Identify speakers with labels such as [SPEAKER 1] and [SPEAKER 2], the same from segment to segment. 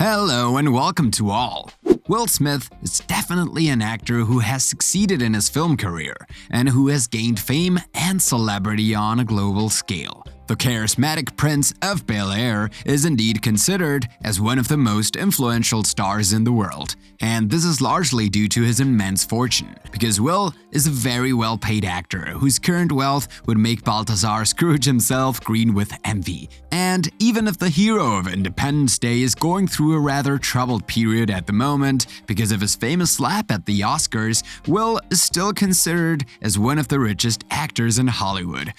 [SPEAKER 1] Hello and welcome to all. Will Smith is definitely an actor who has succeeded in his film career and who has gained fame and celebrity on a global scale. The charismatic Prince of Bel-Air is indeed considered as one of the most influential stars in the world, and this is largely due to his immense fortune, because Will is a very well-paid actor whose current wealth would make Balthazar Scrooge himself green with envy. And even if the hero of Independence Day is going through a rather troubled period at the moment because of his famous slap at the Oscars, Will is still considered as one of the richest actors in Hollywood.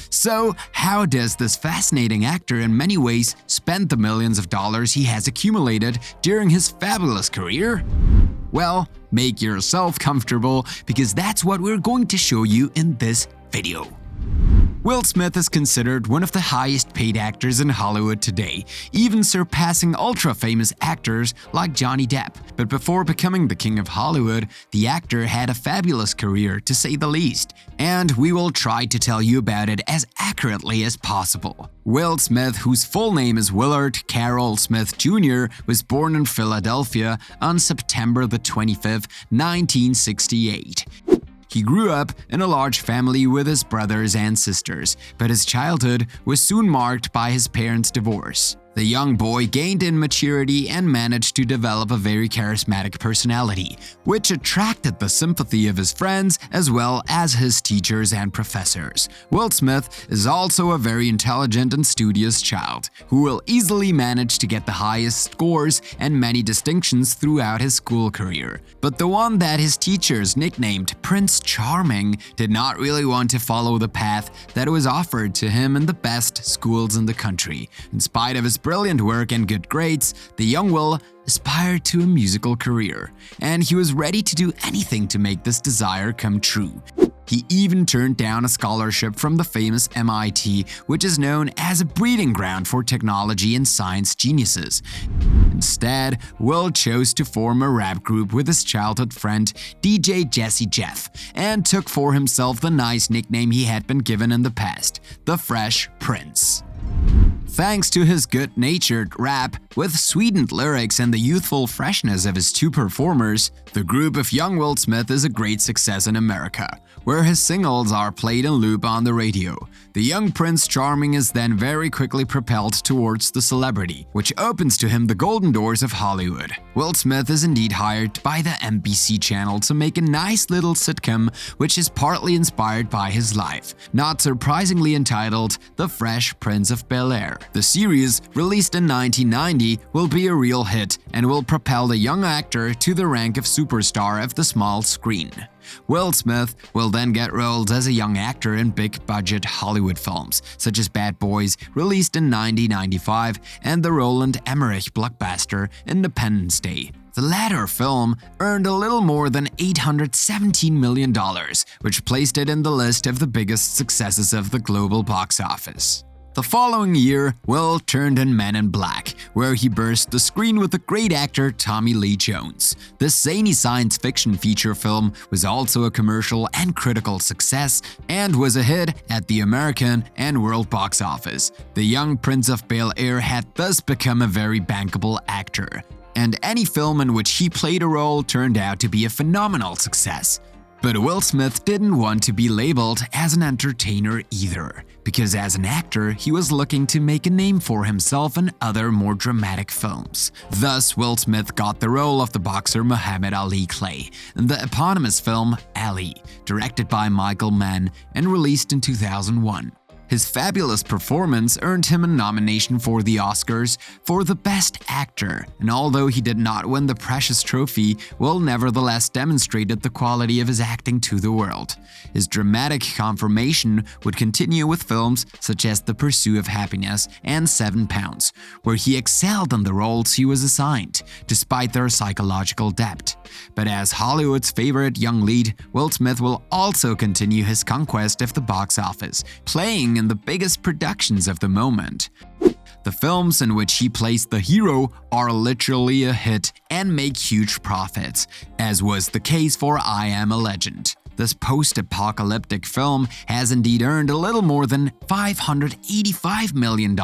[SPEAKER 1] So, how does this fascinating actor in many ways spend the millions of dollars he has accumulated during his fabulous career? Well, make yourself comfortable because that's what we're going to show you in this video. Will Smith is considered one of the highest paid actors in Hollywood today, even surpassing ultra-famous actors like Johnny Depp. But before becoming the king of Hollywood, the actor had a fabulous career, to say the least, and we will try to tell you about it as accurately as possible. Will Smith, whose full name is Willard Carroll Smith Jr., was born in Philadelphia on September the 25th, 1968. He grew up in a large family with his brothers and sisters, but his childhood was soon marked by his parents' divorce. The young boy gained in maturity and managed to develop a very charismatic personality, which attracted the sympathy of his friends as well as his teachers and professors. Will Smith is also a very intelligent and studious child, who will easily manage to get the highest scores and many distinctions throughout his school career. But the one that his teachers nicknamed Prince Charming did not really want to follow the path that was offered to him in the best schools in the country. In spite of his brilliant work and good grades, the young Will aspired to a musical career, and he was ready to do anything to make this desire come true. He even turned down a scholarship from the famous MIT, which is known as a breeding ground for technology and science geniuses. Instead, Will chose to form a rap group with his childhood friend DJ Jazzy Jeff, and took for himself the nice nickname he had been given in the past, the Fresh Prince. Thanks to his good-natured rap, with sweetened lyrics and the youthful freshness of his two performers, the group of young Will Smith is a great success in America, where his singles are played in loop on the radio. The young Prince Charming is then very quickly propelled towards the celebrity, which opens to him the golden doors of Hollywood. Will Smith is indeed hired by the NBC channel to make a nice little sitcom which is partly inspired by his life, not surprisingly entitled The Fresh Prince of Bel-Air. The series, released in 1990, will be a real hit and will propel the young actor to the rank of superstar of the small screen. Will Smith will then get roles as a young actor in big-budget Hollywood films, such as Bad Boys, released in 1995, and the Roland Emmerich blockbuster Independence Day. The latter film earned a little more than $817 million, which placed it in the list of the biggest successes of the global box office. The following year, Will turned in Men in Black, where he burst the screen with the great actor Tommy Lee Jones. This zany science fiction feature film was also a commercial and critical success and was a hit at the American and world box office. The young Prince of Bel-Air had thus become a very bankable actor, and any film in which he played a role turned out to be a phenomenal success. But Will Smith didn't want to be labeled as an entertainer either, because as an actor, he was looking to make a name for himself in other more dramatic films. Thus, Will Smith got the role of the boxer Muhammad Ali Clay in the eponymous film Ali, directed by Michael Mann and released in 2001. His fabulous performance earned him a nomination for the Oscars for the Best Actor, and although he did not win the precious trophy, Will nevertheless demonstrated the quality of his acting to the world. His dramatic confirmation would continue with films such as The Pursuit of Happiness and 7 Pounds, where he excelled in the roles he was assigned, despite their psychological depth. But as Hollywood's favorite young lead, Will Smith will also continue his conquest of the box office, playing in the biggest productions of the moment. The films in which he plays the hero are literally a hit and make huge profits, as was the case for I Am a Legend. This post-apocalyptic film has indeed earned a little more than $585 million,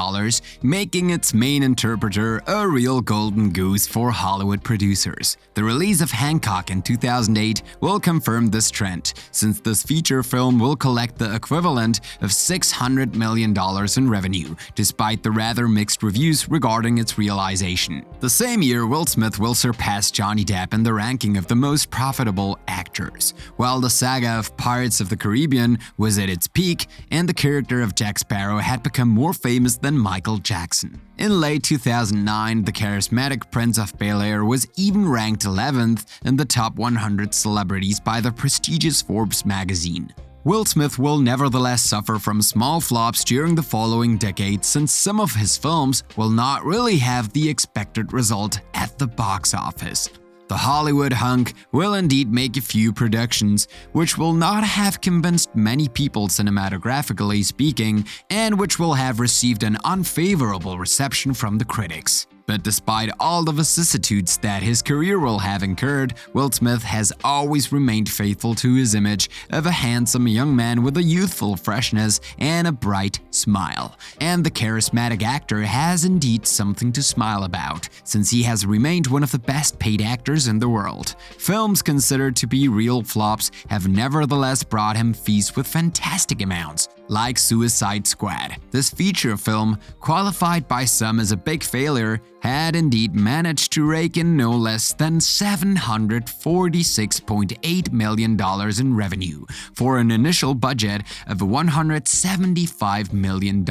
[SPEAKER 1] making its main interpreter a real golden goose for Hollywood producers. The release of Hancock in 2008 will confirm this trend, since this feature film will collect the equivalent of $600 million in revenue, despite the rather mixed reviews regarding its realization. The same year, Will Smith will surpass Johnny Depp in the ranking of the most profitable actors. While the saga of Pirates of the Caribbean was at its peak, and the character of Jack Sparrow had become more famous than Michael Jackson. In late 2009, the charismatic Prince of Bel-Air was even ranked 11th in the top 100 celebrities by the prestigious Forbes magazine. Will Smith will nevertheless suffer from small flops during the following decade, since some of his films will not really have the expected result at the box office. The Hollywood hunk will indeed make a few productions, which will not have convinced many people cinematographically speaking, and which will have received an unfavorable reception from the critics. But despite all the vicissitudes that his career will have incurred, Will Smith has always remained faithful to his image of a handsome young man with a youthful freshness and a bright smile. And the charismatic actor has indeed something to smile about, since he has remained one of the best paid actors in the world. Films considered to be real flops have nevertheless brought him feast with fantastic amounts, like Suicide Squad. This feature film, qualified by some as a big failure, had indeed managed to rake in no less than $746.8 million in revenue, for an initial budget of $175 million.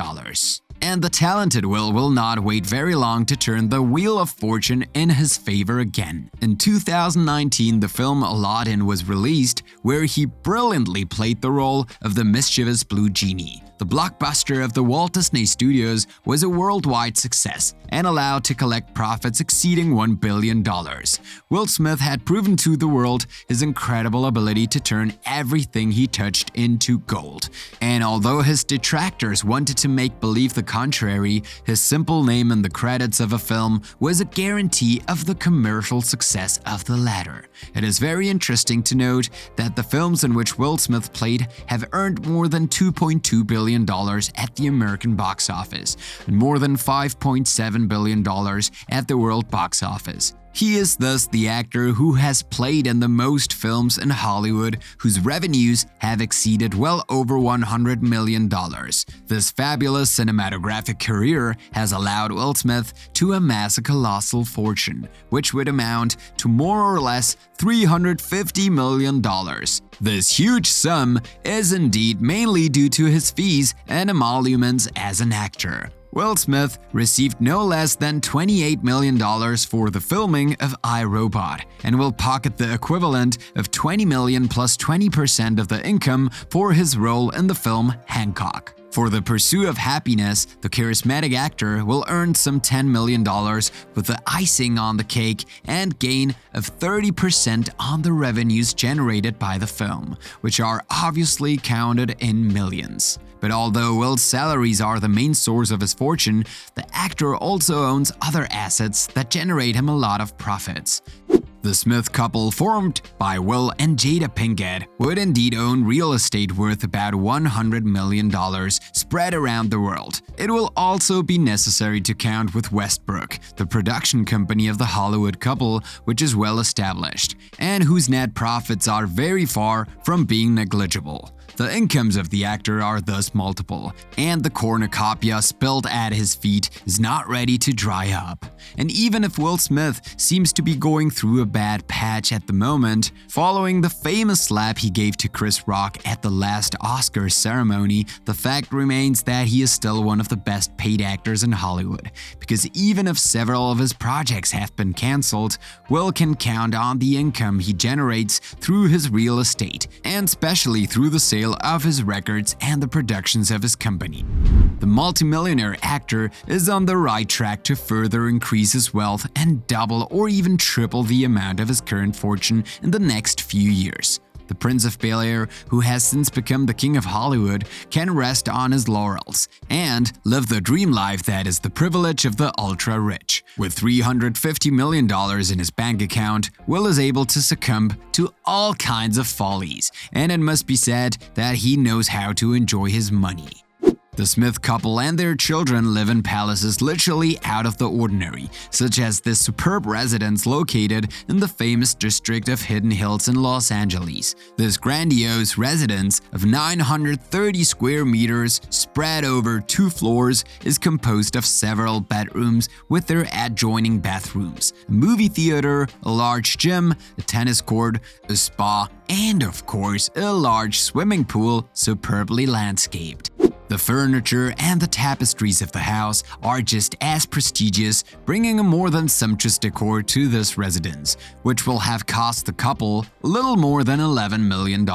[SPEAKER 1] And the talented will not wait very long to turn the wheel of fortune in his favor again. In 2019, the film Aladdin was released, where he brilliantly played the role of the mischievous Blue Genie. The blockbuster of the Walt Disney Studios was a worldwide success and allowed to collect profits exceeding $1 billion. Will Smith had proven to the world his incredible ability to turn everything he touched into gold. And although his detractors wanted to make believe the contrary, his simple name in the credits of a film was a guarantee of the commercial success of the latter. It is very interesting to note that the films in which Will Smith played have earned more than $2.2 billion at the American box office and more than $5.7 billion at the world box office. He is thus the actor who has played in the most films in Hollywood, whose revenues have exceeded well over $100 million. This fabulous cinematographic career has allowed Will Smith to amass a colossal fortune, which would amount to more or less $350 million. This huge sum is indeed mainly due to his fees and emoluments as an actor. Will Smith received no less than $28 million for the filming of I, Robot, and will pocket the equivalent of $20 million plus 20% of the income for his role in the film Hancock. For The Pursuit of Happiness, the charismatic actor will earn some $10 million with the icing on the cake and gain of 30% on the revenues generated by the film, which are obviously counted in millions. But although Will's salaries are the main source of his fortune, the actor also owns other assets that generate him a lot of profits. The Smith couple, formed by Will and Jada Pinkett, would indeed own real estate worth about $100 million spread around the world. It will also be necessary to count with Westbrook, the production company of the Hollywood couple, which is well established, and whose net profits are very far from being negligible. The incomes of the actor are thus multiple, and the cornucopia spilled at his feet is not ready to dry up. And even if Will Smith seems to be going through a bad patch at the moment, following the famous slap he gave to Chris Rock at the last Oscars ceremony, the fact remains that he is still one of the best paid actors in Hollywood, because even if several of his projects have been cancelled, Will can count on the income he generates through his real estate, and especially through the sale of his records and the productions of his company. The multimillionaire actor is on the right track to further increase his wealth and double or even triple the amount of his current fortune in the next few years. The Prince of Bel-Air, who has since become the King of Hollywood, can rest on his laurels and live the dream life that is the privilege of the ultra-rich. With $350 million in his bank account, Will is able to succumb to all kinds of follies, and it must be said that he knows how to enjoy his money. The Smith couple and their children live in palaces literally out of the ordinary, such as this superb residence located in the famous district of Hidden Hills in Los Angeles. This grandiose residence of 930 square meters spread over 2 floors is composed of several bedrooms with their adjoining bathrooms, a movie theater, a large gym, a tennis court, a spa, and of course a large swimming pool superbly landscaped. The furniture and the tapestries of the house are just as prestigious, bringing a more than sumptuous decor to this residence, which will have cost the couple a little more than $11 million.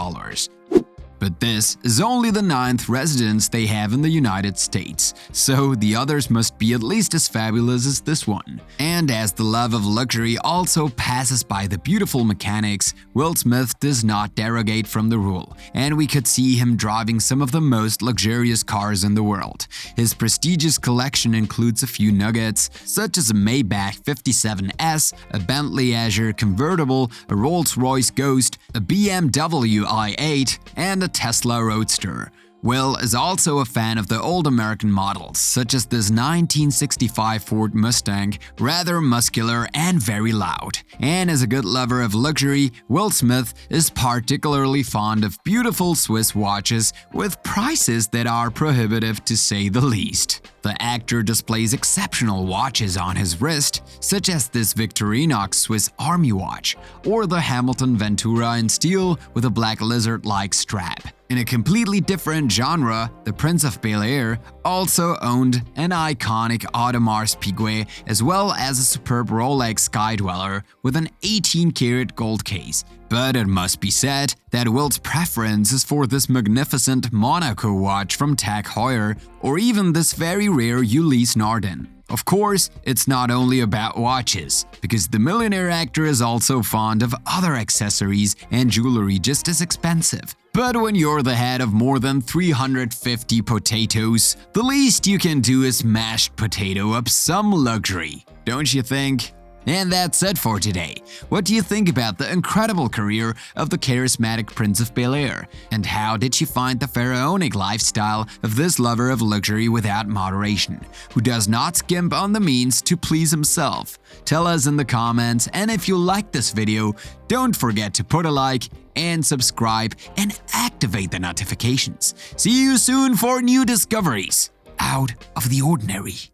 [SPEAKER 1] But this is only the 9th residence they have in the United States, so the others must be at least as fabulous as this one. And as the love of luxury also passes by the beautiful mechanics, Will Smith does not derogate from the rule, and we could see him driving some of the most luxurious cars in the world. His prestigious collection includes a few nuggets, such as a Maybach 57S, a Bentley Azure convertible, a Rolls-Royce Ghost, a BMW i8, and a Tesla Roadster. Will is also a fan of the old American models, such as this 1965 Ford Mustang, rather muscular and very loud. And as a good lover of luxury, Will Smith is particularly fond of beautiful Swiss watches with prices that are prohibitive to say the least. The actor displays exceptional watches on his wrist, such as this Victorinox Swiss Army watch, or the Hamilton Ventura in steel with a black lizard-like strap. In a completely different genre, the Prince of Bel-Air also owned an iconic Audemars Piguet as well as a superb Rolex Skydweller with an 18-karat gold case. But it must be said that Will's preference is for this magnificent Monaco watch from Tag Heuer or even this very rare Ulysse Nardin. Of course, it's not only about watches, because the millionaire actor is also fond of other accessories and jewelry just as expensive. But when you're the head of more than 350 potatoes, the least you can do is mashed potato up some luxury, don't you think? And that's it for today. What do you think about the incredible career of the charismatic Prince of Bel-Air? And how did you find the pharaonic lifestyle of this lover of luxury without moderation, who does not skimp on the means to please himself? Tell us in the comments, and if you like this video, don't forget to put a like and subscribe and activate the notifications. See you soon for new discoveries out of the ordinary.